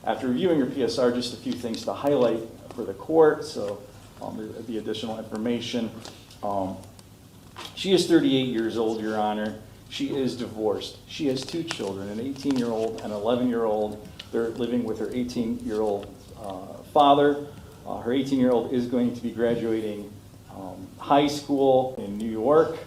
After reviewing her PSR, just a few things to highlight for the court, so the additional information. She is 38 years old, Your Honor. She is divorced. She has two children, an 18-year-old and an 11-year-old. They're living with her 18-year-old father. Her 18-year-old is going to be graduating high school in New York.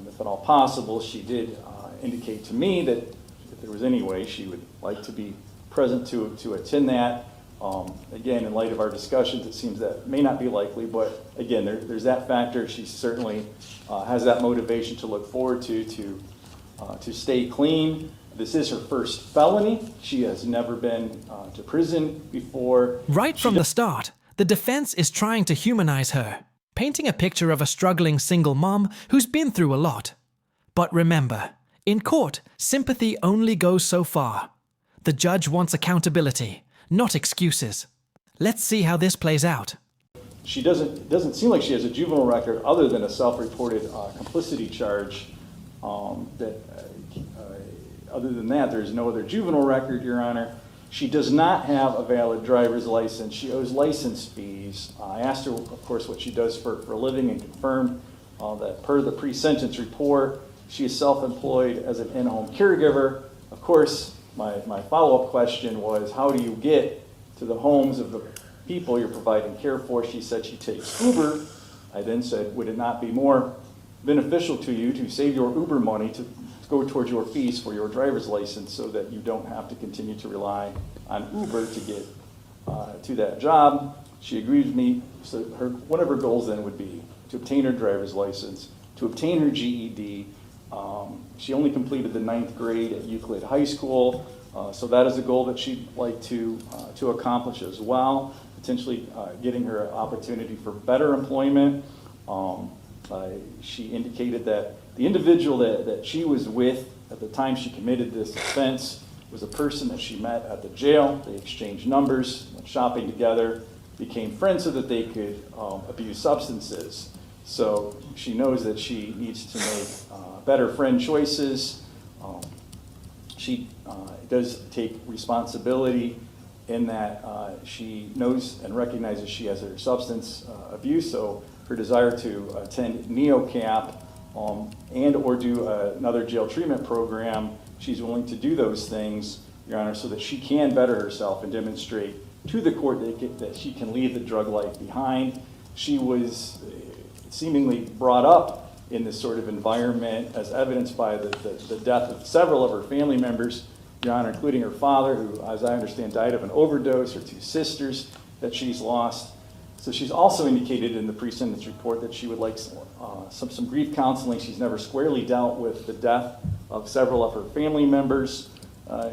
If at all possible, she did indicate to me that if there was any way, she would like to be present to attend that. Again, in light of our discussions, it seems that may not be likely, but again, there's that factor. She certainly has that motivation to look forward to stay clean. This is her first felony. She has never been to prison before. Right from the start, the defense is trying to humanize her, painting a picture of a struggling single mom who's been through a lot. But remember, in court, sympathy only goes so far. The judge wants accountability, not excuses. Let's see how this plays out. She doesn't seem like she has a juvenile record other than a self-reported complicity charge. Other than that, there's no other juvenile record, Your Honor. She does not have a valid driver's license. She owes license fees. I asked her, of course, what she does for a living and confirmed that per the pre-sentence report, she is self-employed as an in-home caregiver. Of course, my follow-up question was, how do you get to the homes of the people you're providing care for? She said she takes Uber. I then said, would it not be more beneficial to you to save your Uber money to go towards your fees for your driver's license so that you don't have to continue to rely on Uber to get to that job? She agreed with me. So one of her goals then would be to obtain her driver's license, to obtain her GED. She only completed the 9th grade at Euclid High School, so that is a goal that she'd like to accomplish as well, potentially getting her opportunity for better employment. She indicated that the individual that she was with at the time she committed this offense was a person that she met at the jail. They exchanged numbers, went shopping together, became friends so that they could abuse substances. So she knows that she needs to make better friend choices. She does take responsibility in that she knows and recognizes she has her substance abuse, so her desire to attend NeoCap and or do another jail treatment program, she's willing to do those things, Your Honor, so that she can better herself and demonstrate to the court that she can leave the drug life behind. She was seemingly brought up in this sort of environment as evidenced by the death of several of her family members, Your Honor, including her father, who, as I understand, died of an overdose, her two sisters that she's lost. So she's also indicated in the pre-sentence report that she would like some grief counseling. She's never squarely dealt with the death of several of her family members,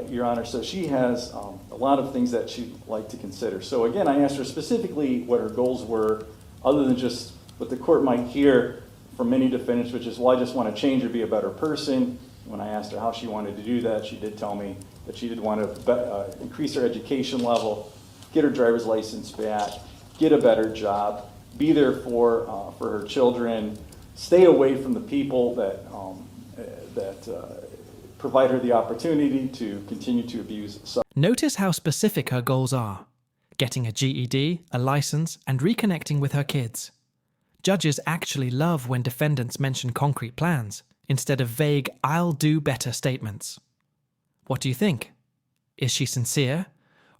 Your Honor. So she has a lot of things that she'd like to consider. So again, I asked her specifically what her goals were, other than just what the court might hear from many defendants, which is, well, I just want to change or be a better person. When I asked her how she wanted to do that, she did tell me that she did want to increase her education level, get her driver's license back, get a better job, be there for her children, stay away from the people that provide her the opportunity to continue to abuse. Notice how specific her goals are: getting a GED, a license, and reconnecting with her kids. Judges actually love when defendants mention concrete plans instead of vague "I'll do better" statements. What do you think? Is she sincere,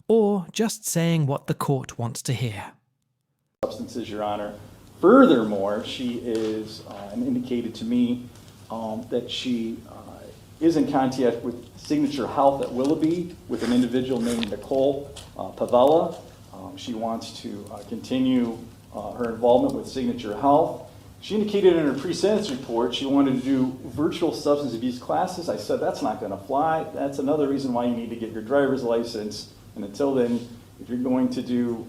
or just saying what the court wants to hear? Substances, Your Honor. Furthermore, she is indicated to me that she is in contact with Signature Health at Willoughby with an individual named Nicole Pavella. She wants to continue her involvement with Signature Health. She indicated in her pre-sentence report she wanted to do virtual substance abuse classes. I said, that's not going to fly. That's another reason why you need to get your driver's license. And until then, if you're going to do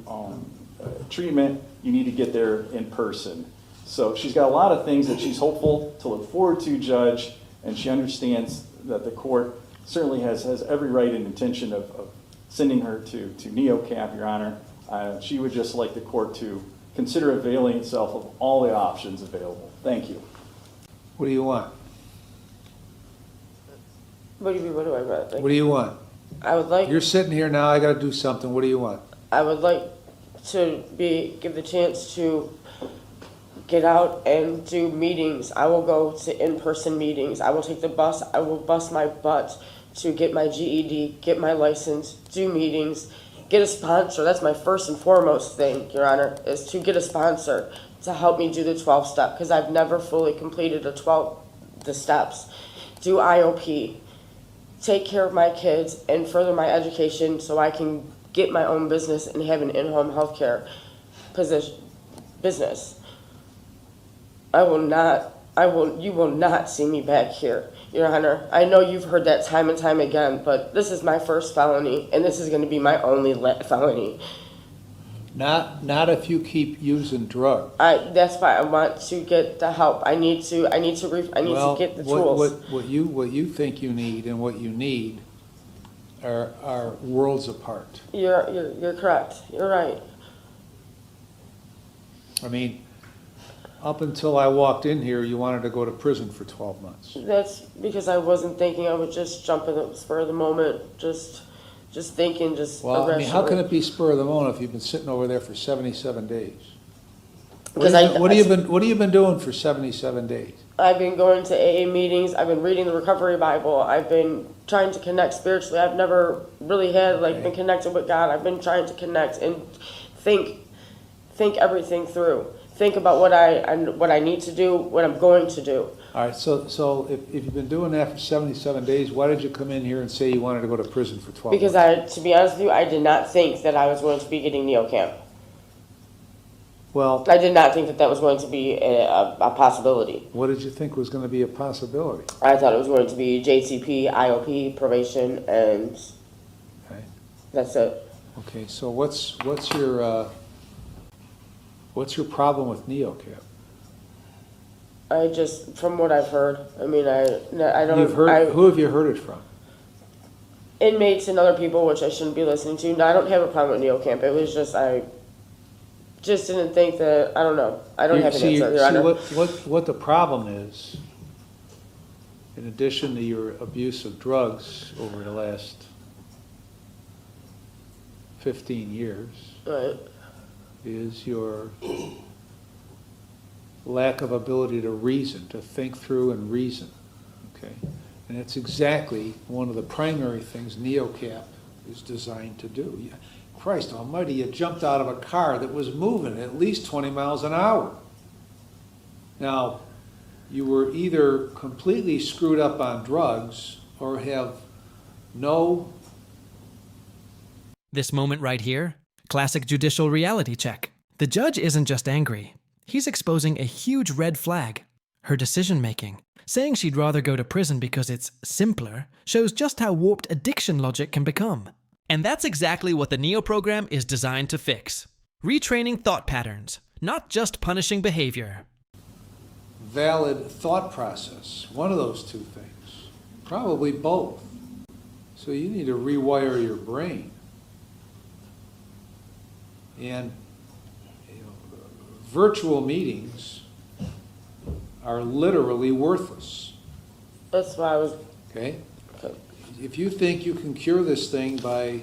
treatment, you need to get there in person. So she's got a lot of things that she's hopeful to look forward to, Judge, and she understands that the court certainly has every right and intention of sending her to NeoCap, Your Honor. She would just like the court to consider availing itself of all the options available. Thank you. What do you want? What do you mean, what do I want? What do you want? I would like You're sitting here now, I gotta do something, what do you want? I would like to give the chance to get out and do meetings. I will go to in-person meetings. I will take the bus. I will bust my butt to get my GED, get my license, do meetings, get a sponsor. That's my first and foremost thing, Your Honor, is to get a sponsor to help me do the 12-step, because I've never fully completed the steps. Do IOP, take care of my kids, and further my education so I can get my own business and have an in-home healthcare business. You will not see me back here, Your Honor. I know you've heard that time and time again, but this is my first felony, and this is going to be my only felony. Not if you keep using drugs. That's why I want to get the help. I need to get the tools. What you think you need and what you need are worlds apart. You're correct. You're right. I mean, up until I walked in here, you wanted to go to prison for 12 months. That's because I wasn't thinking. I would just jump in the spur of the moment, just thinking, Well, I mean, how can it be spur of the moment if you've been sitting over there for 77 days? What have you been doing for 77 days? I've been going to AA meetings. I've been reading the Recovery Bible. I've been trying to connect spiritually. I've never really had been connected with God. I've been trying to connect and think everything through. Think about what I need to do, what I'm going to do. All right, so if you've been doing that for 77 days, why did you come in here and say you wanted to go to prison for 12 because months? to be honest with you, I did not think that I was going to be getting NeoCamp. Well, I did not think that was going to be a possibility. what did you think was going to be a possibility? I thought it was going to be JCP, IOP, probation, and Okay. that's it. Okay, so what's your problem with NeoCap? From what I've heard, I mean, I don't. Who have you heard it from? Inmates and other people, which I shouldn't be listening to. No, I don't have a problem with NeoCamp. It was just I just didn't think that. I don't know. I don't have an answer, Your Honor. What the problem is, in addition to your abuse of drugs over the last 15 years, Right. is your lack of ability to reason, to think through and reason, okay? And that's exactly one of the primary things NeoCap is designed to do. Christ almighty, you jumped out of a car that was moving at least 20 miles an hour. Now, you were either completely screwed up on drugs or have no... This moment right here, classic judicial reality check. The judge isn't just angry. He's exposing a huge red flag. Her decision-making, saying she'd rather go to prison because it's simpler, shows just how warped addiction logic can become. And that's exactly what the NEO program is designed to fix. Retraining thought patterns, not just punishing behavior. valid thought process, one of those two things, probably both. So you need to rewire your brain. And virtual meetings are literally worthless. That's why I was. Okay? If you think you can cure this thing by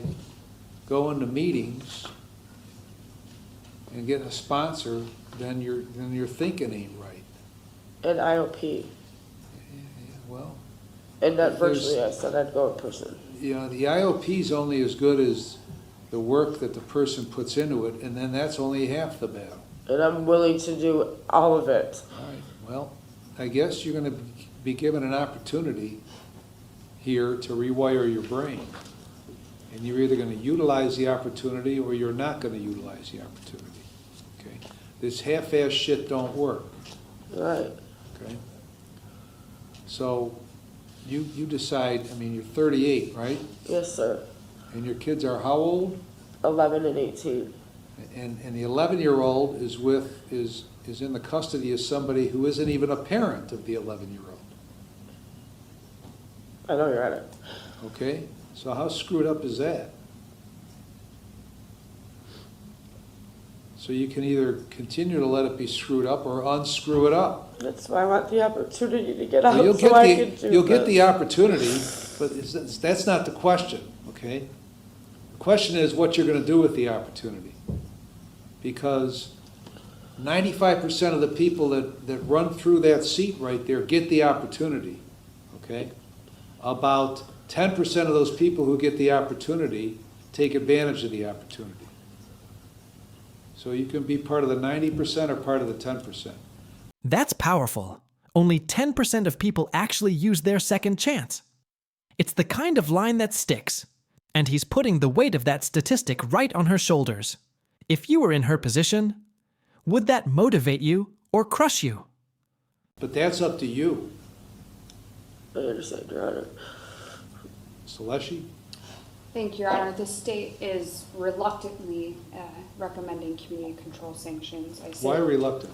going to meetings and getting a sponsor, then your thinking ain't right. And IOP. Well, And not virtually, I said I'd go in person. you know, the IOP is only as good as the work that the person puts into it, and then that's only half the battle. And I'm willing to do all of it. All right, well, I guess you're going to be given an opportunity here to rewire your brain. And you're either going to utilize the opportunity or you're not going to utilize the opportunity. Okay? This half-ass shit don't work. Right. Okay? So you decide, I mean, you're 38, right? Yes, sir. And your kids are how old? 11 and 18. And the 11-year-old is in the custody of somebody who isn't even a parent of the 11-year-old. I know you're at it. Okay? So how screwed up is that? So you can either continue to let it be screwed up or unscrew it up. That's why I want the opportunity to get out Well, so I can do you'll get this. the opportunity, but that's not the question, okay? The question is what you're gonna do with the opportunity. Because 95% of the people that run through that seat right there get the opportunity, okay? About 10% of those people who get the opportunity take advantage of the opportunity. So you can be part of the 90% or part of the 10%. That's powerful. Only 10% of people actually use their second chance. It's the kind of line that sticks. And he's putting the weight of that statistic right on her shoulders. If you were in her position, would that motivate you or crush you? But that's up to you. I understand, Your Honor. Celeste? Thank you, Your Honor. The state is reluctantly recommending community control sanctions. I say, Why reluctant?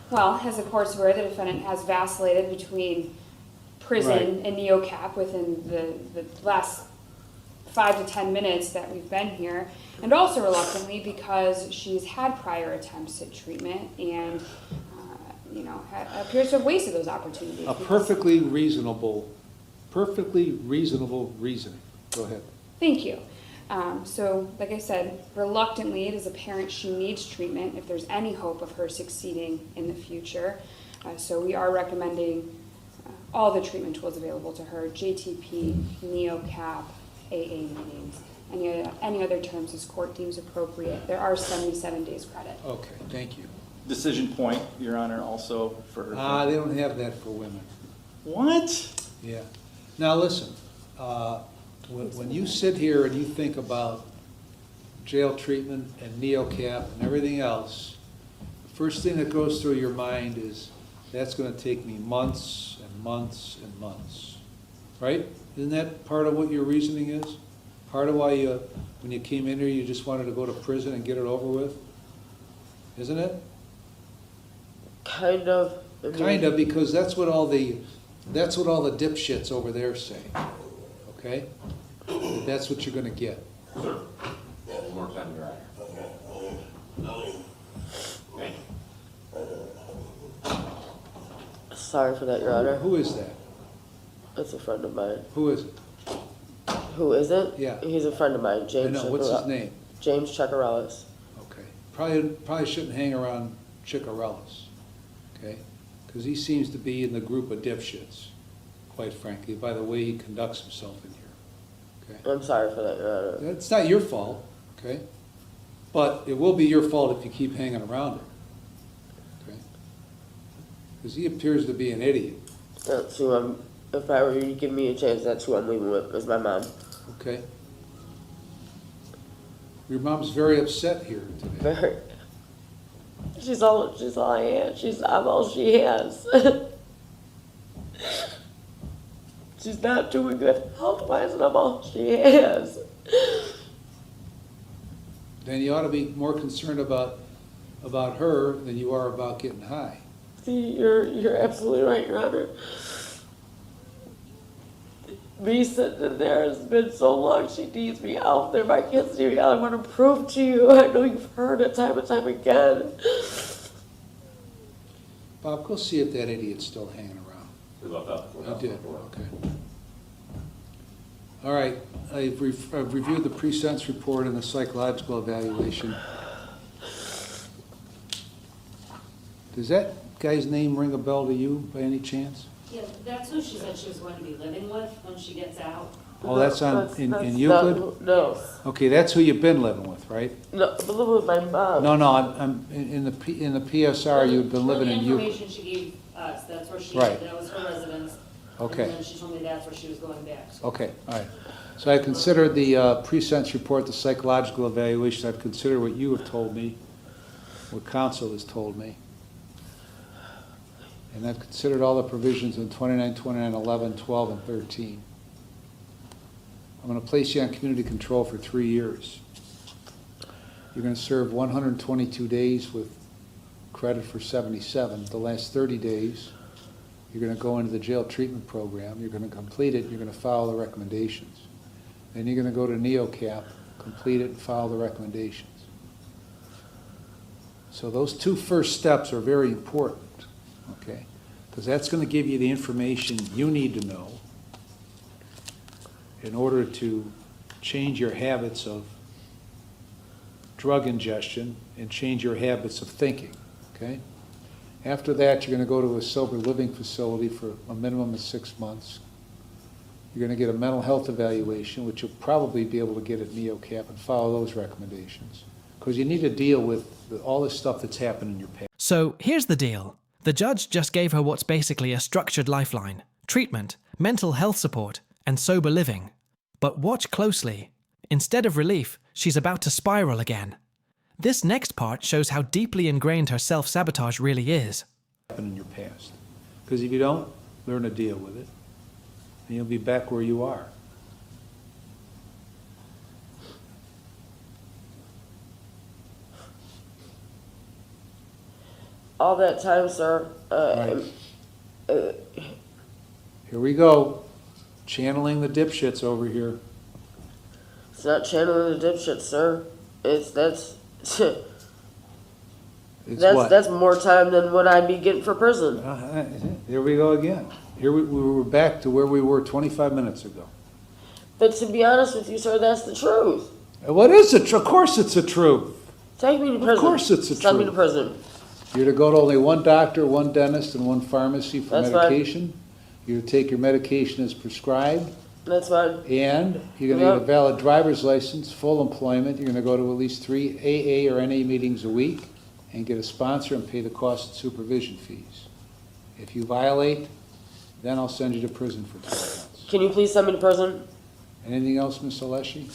well, as the court's aware, the defendant has vacillated between prison Right. and NeoCap within the last 5 to 10 minutes that we've been here, and also reluctantly because she's had prior attempts at treatment and, appears to have wasted those opportunities. A perfectly reasonable reasoning. Go ahead. Thank you. So, like I said, reluctantly, it is apparent she needs treatment if there's any hope of her succeeding in the future. So we are recommending all the treatment tools available to her, JTP, NeoCap, AA meetings, any other terms this court deems appropriate. There are 77 days credit. Okay, thank you. Decision point, Your Honor, also for... They don't have that for women. What? Yeah. Now, listen, when you sit here and you think about jail treatment and NeoCap and everything else, the first thing that goes through your mind is, that's gonna take me months and months and months, right? Isn't that part of what your reasoning is? Part of why you, when you came in here, you just wanted to go to prison and get it over with? Isn't it? Kind of. I mean, Kind of, because that's what all the dipshits over there say, okay? That's what you're gonna get. One more time, Your Honor. Thank you. Sorry for that, Your Honor. Who is that? That's a friend of mine. Who is it? Who is it? Yeah. He's a friend of mine, I James. know, what's his name? James Checkarellis. Okay. Probably shouldn't hang around Chickarellis, okay? Because he seems to be in the group of dipshits, quite frankly, by the way he conducts himself in here, okay? I'm sorry for that, Your Honor. It's not your fault, okay? But it will be your fault if you keep hanging around her, okay? Because he appears to be an idiot, That's who I'm. If I were you to give me a chance, that's who I'm leaving with. Is my mom. okay? Your mom's very upset here today. Very. She's all I am. I'm all she has. She's not doing good health-wise, and I'm all she has. Then you ought to be more concerned about her than you are about getting high. See, you're absolutely right, Your Honor. Me sitting in there has been so long, she needs me out there. My kids need me out. I want to prove to you. I know you've heard it time and time again. Bob, go see if that idiot's still hanging around. We left out the I courthouse did, before. okay. All right, I've reviewed the pre-sentence report and the psychological evaluation. Does that guy's name ring a bell to you by any chance? Yeah, that's who she said she was going to be living with when she gets out. Oh, that's in That's Euclid? not- no. Okay, that's who you've been living with, right? No, I'm living with my mom. No, I'm in the PSR, you've been living in The Euclid. information she gave us, that's where she, Right. that was her residence. Okay. And then she told me that's where she was going back. So Okay, all right. So I considered the pre-sentence report, the psychological evaluation, I've considered what you have told me, what counsel has told me. And I've considered all the provisions in 29, 29, 11, 12, and 13. I'm going to place you on community control for 3 years. You're going to serve 122 days with credit for 77. The last 30 days, you're going to go into the jail treatment program. You're going to complete it. You're going to follow the recommendations. Then you're going to go to NeoCap, complete it, and follow the recommendations. So those 2 first steps are very important. Okay, because that's going to give you the information you need to know in order to change your habits of drug ingestion and change your habits of thinking, okay? After that, you're gonna go to a sober living facility for a minimum of 6 months. You're gonna get a mental health evaluation, which you'll probably be able to get at NeoCap, and follow those recommendations. Because you need to deal with all this stuff that's happened in your past. So here's the deal. The judge just gave her what's basically a structured lifeline, treatment, mental health support, and sober living. But watch closely. Instead of relief, she's about to spiral again. This next part shows how deeply ingrained her self-sabotage really is. Happened in your past. Because if you don't, learn to deal with it, and you'll be back where you are. All that time, sir, Right. Here we go. Channeling the dipshits over here. it's not channeling the dipshit, sir. That's It's what? that's more time than what I'd be getting for prison. Here we go again. Here we were back to where we were 25 minutes ago. But to be honest with you, sir, that's the truth. What is it? Of course it's the truth. Take me to prison. Of course it's the Send me to truth. prison. You're to go to only one doctor, one dentist, and one pharmacy for That's fine. medication. You're to take your medication as prescribed. That's fine. And you're gonna get a Yep. valid driver's license, full employment. You're gonna go to at least 3 AA or NA meetings a week and get a sponsor and pay the cost and supervision fees. If you violate, then I'll send you to prison for 12 months. Can you please send me to prison? Anything else, Ms. Alessi?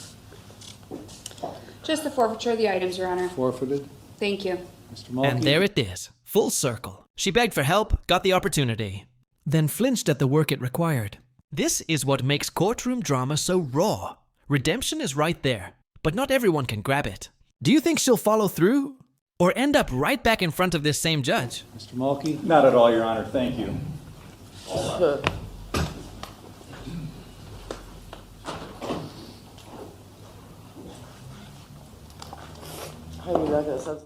Just the forfeiture of the items, Your Honor. Forfeited? Thank you. Mr. Mulkey? And there it is, full circle. She begged for help, got the opportunity, then flinched at the work it required. This is what makes courtroom drama so raw. Redemption is right there, but not everyone can grab it. Do you think she'll follow through? Or end up right back in front of this same judge? Mr. Mulkey? Not at all, Your Honor, thank you. How are you not gonna send